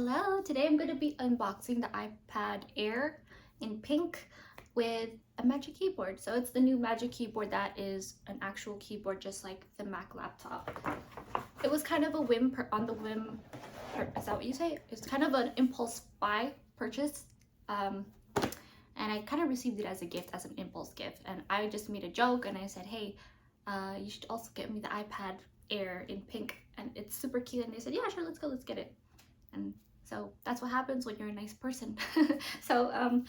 Hello, today I'm going to be unboxing the iPad Air in pink with a Magic Keyboard. So it's the new Magic Keyboard that is an actual keyboard just like the Mac laptop. It was kind of a on the whim, is that what you say? It's kind of an impulse buy purchase. And I kind of received it as a gift, as an impulse gift. And I just made a joke and I said, hey, you should also get me the iPad Air in pink and it's super cute. And they said, yeah, sure, let's get it. And so that's what happens when you're a nice person. So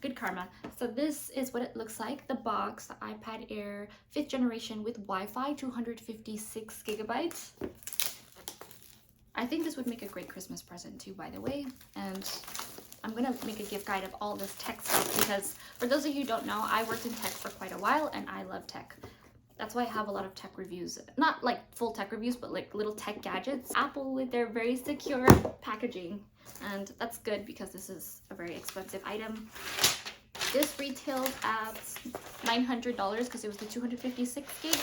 good karma. So this is what it looks like. The box, the iPad Air 5th generation with Wi-Fi, 256 gigabytes. I think this would make a great Christmas present too, by the way. And I'm gonna make a gift guide of all this tech stuff because for those of you who don't know, I worked in tech for quite a while and I love tech. That's why I have a lot of tech reviews, not like full tech reviews, but like little tech gadgets. Apple with their very secure packaging, and that's good because this is a very expensive item. This retailed at $900 because it was the 256 gig.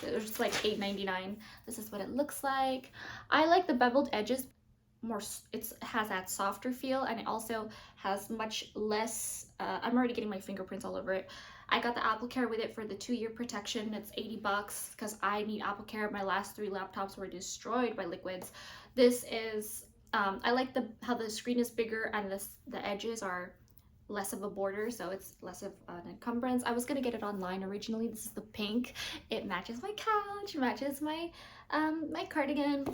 It was like $8.99. This is what it looks like. I like the beveled edges more. It has that softer feel, and it also has much less. I'm already getting my fingerprints all over it. I got the Apple Care with it for the 2-year protection. It's $80 because I need Apple Care. My last 3 laptops were destroyed by liquids. This is, I like how the screen is bigger and the edges are less of a border, so it's less of an encumbrance. I was gonna get it online originally. This is the pink. It matches my couch, matches my my cardigan,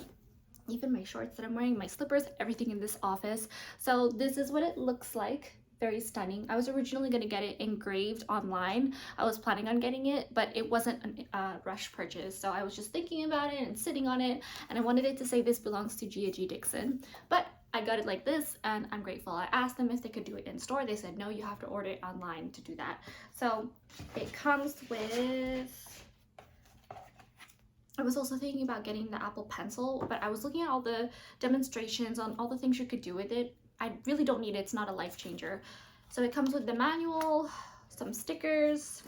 even my shorts that I'm wearing, my slippers, everything in this office. So this is what it looks like. Very stunning. I was originally going to get it engraved online. I was planning on getting it, but it wasn't a rush purchase. So I was just thinking about it and sitting on it, and I wanted it to say this belongs to Gia G. Dixon. But I got it like this, and I'm grateful. I asked them if they could do it in store. They said, no, you have to order it online to do that. So it comes with... I was also thinking about getting the Apple Pencil, but I was looking at all the demonstrations on all the things you could do with it. I really don't need it. It's not a life changer. So it comes with the manual, some stickers,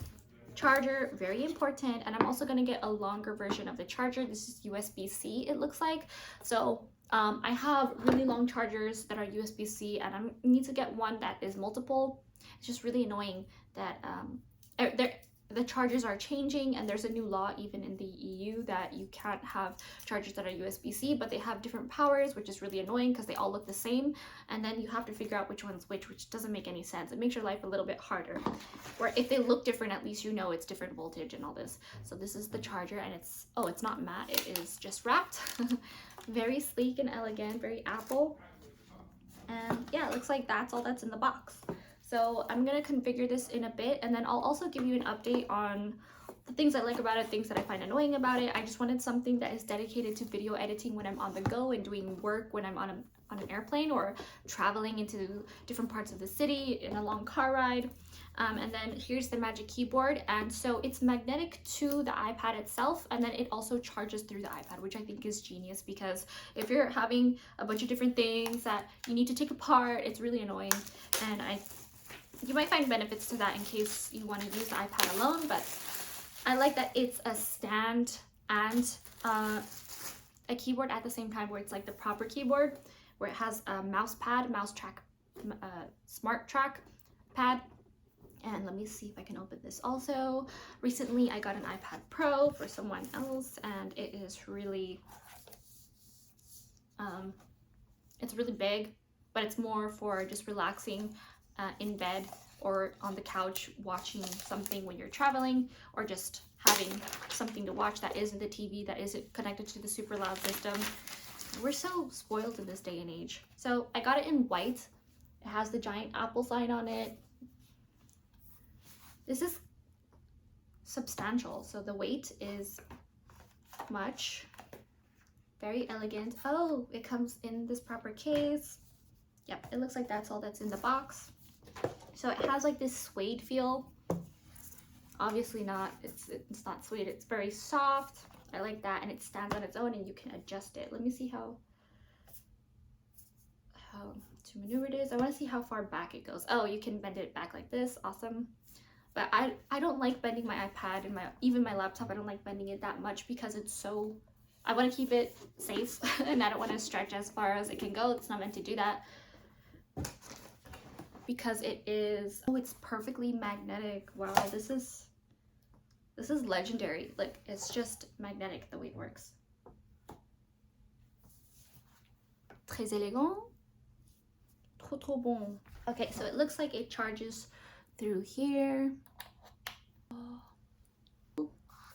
charger, very important. And I'm also going to get a longer version of the charger. This is USB-C, it looks like. So I have really long chargers that are USB-C, and I need to get one that is multiple. It's just really annoying that the chargers are changing, and there's a new law even in the EU that you can't have chargers that are USB-C, but they have different powers, which is really annoying because they all look the same, and then you have to figure out which one's which doesn't make any sense. It makes your life a little bit harder. Or if they look different, at least you know it's different voltage and all this. So this is the charger, and it's not matte, it is just wrapped. Very sleek and elegant, very Apple. And yeah, it looks like that's all that's in the box. So I'm gonna configure this in a bit, and then I'll also give you an update on the things I like about it, things that I find annoying about it. I just wanted something that is dedicated to video editing when I'm on the go and doing work when I'm on an airplane or traveling into different parts of the city in a long car ride. And then here's the Magic Keyboard, and so it's magnetic to the iPad itself, and then it also charges through the iPad, which I think is genius because if you're having a bunch of different things that you need to take apart, it's really annoying. And you might find benefits to that in case you want to use the iPad alone, but I like that it's a stand and a keyboard at the same time, where it's like the proper keyboard, where it has a mouse track, smart track pad. And let me see if I can open this also. Recently, I got an iPad Pro for someone else, and it is really, it's really big, but it's more for just relaxing in bed or on the couch watching something when you're traveling, or just having something to watch that isn't the TV, that isn't connected to the super loud system. We're so spoiled in this day and age. So I got it in white. It has the giant Apple sign on it. This is substantial, so the weight is much. Very elegant. Oh, it comes in this proper case. Yep, it looks like that's all that's in the box. So it has like this suede feel. Obviously not, it's not suede, it's very soft. I like that, and it stands on its own and you can adjust it. Let me see how to maneuver it is. I want to see how far back it goes. Oh, you can bend it back like this. Awesome. But I don't like bending my iPad and even my laptop. I don't like bending it that much because it's so I want to keep it safe and I don't want to stretch as far as it can go. It's not meant to do that because it is, oh, it's perfectly magnetic. Wow, this is legendary. Like, it's just magnetic the way it works. Très élégant. Trop bon. Okay, so it looks like it charges through here.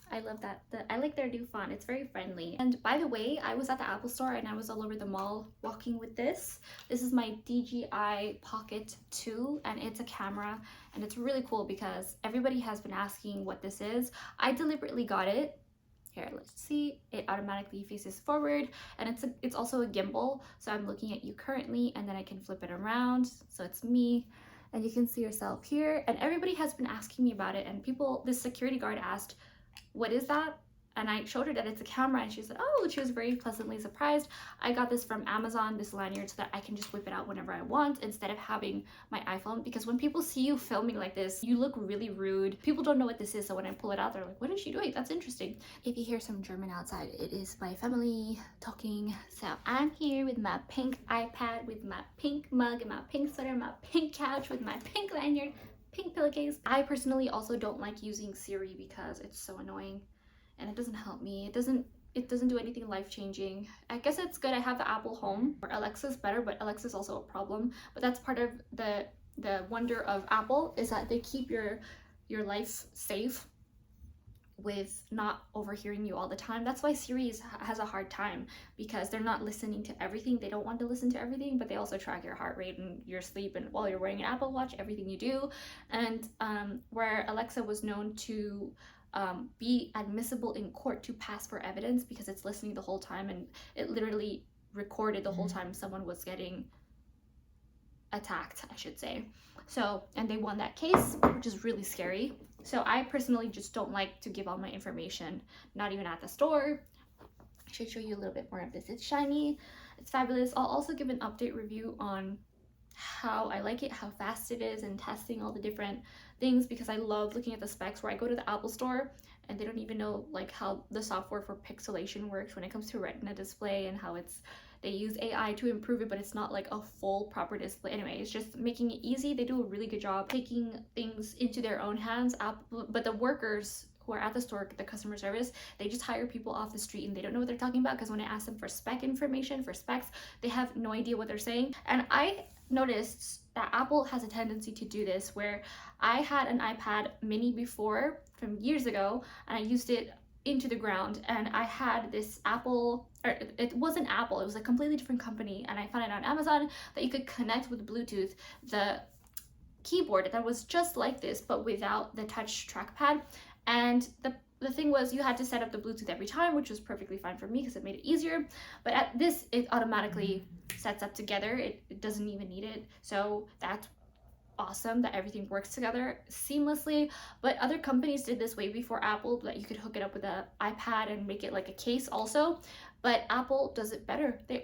I love that. I like their new font. It's very friendly. And by the way, I was at the Apple store and I was all over the mall walking with this. This is my DJI Pocket 2 and it's a camera and it's really cool because everybody has been asking what this is. I deliberately got it. Here, let's see. It automatically faces forward and it's also a gimbal. So I'm looking at you currently and then I can flip it around. So it's me and you can see yourself here. And everybody has been asking me about it and this security guard asked, what is that? And I showed her that it's a camera and she said, oh, she was very pleasantly surprised. I got this from Amazon, this lanyard, so that I can just whip it out whenever I want instead of having my iPhone, because when people see you filming like this, you look really rude. People don't know what this is, so when I pull it out, they're like, what is she doing? That's interesting. If you hear some German outside, it is my family talking. So I'm here with my pink iPad, with my pink mug and my pink sweater, my pink couch with my pink lanyard, pink pillowcase. I personally also don't like using Siri because it's so annoying and it doesn't help me. It doesn't do anything life-changing. I guess it's good I have the Apple Home, or Alexa's better, but Alexa's also a problem. But that's part of the wonder of Apple, is that they keep your life safe with not overhearing you all the time. That's why Siri has a hard time, because they're not listening to everything. They don't want to listen to everything, but they also track your heart rate and your sleep, and while you're wearing an Apple Watch, everything you do. And where Alexa was known to be admissible in court to pass for evidence because it's listening the whole time, and it literally recorded the whole time someone was getting attacked, I should say. So, and they won that case, which is really scary. So I personally just don't like to give all my information, not even at the store. I should show you a little bit more of this. It's shiny, it's fabulous. I'll also give an update review on how I like it, how fast it is, and testing all the different things, because I love looking at the specs where I go to the Apple store and they don't even know like how the software for pixelation works when it comes to Retina display, and how they use AI to improve it, but it's not like a full proper display. Anyway, it's just making it easy. They do a really good job taking things into their own hands. But the workers who are at the store, the customer service, they just hire people off the street and they don't know what they're talking about, because when I ask them for spec information, for specs, they have no idea what they're saying. And I noticed that Apple has a tendency to do this, where I had an iPad mini before from years ago and I used it into the ground, and I had this Apple, or it wasn't Apple, it was a completely different company, and I found it on Amazon that you could connect with Bluetooth the keyboard that was just like this but without the touch trackpad. And the thing was, you had to set up the Bluetooth every time, which was perfectly fine for me because it made it easier. But at this, it automatically sets up together. It doesn't even need it. So that's awesome that everything works together seamlessly. But other companies did this way before Apple, that you could hook it up with an iPad and make it like a case also. But Apple does it better. They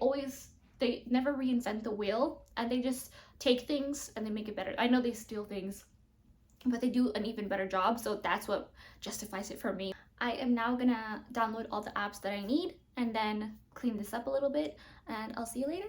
never reinvent the wheel, and they just take things and they make it better. I know they steal things, but they do an even better job, so that's what justifies it for me. I am now gonna download all the apps that I need and then clean this up a little bit, and I'll see you later.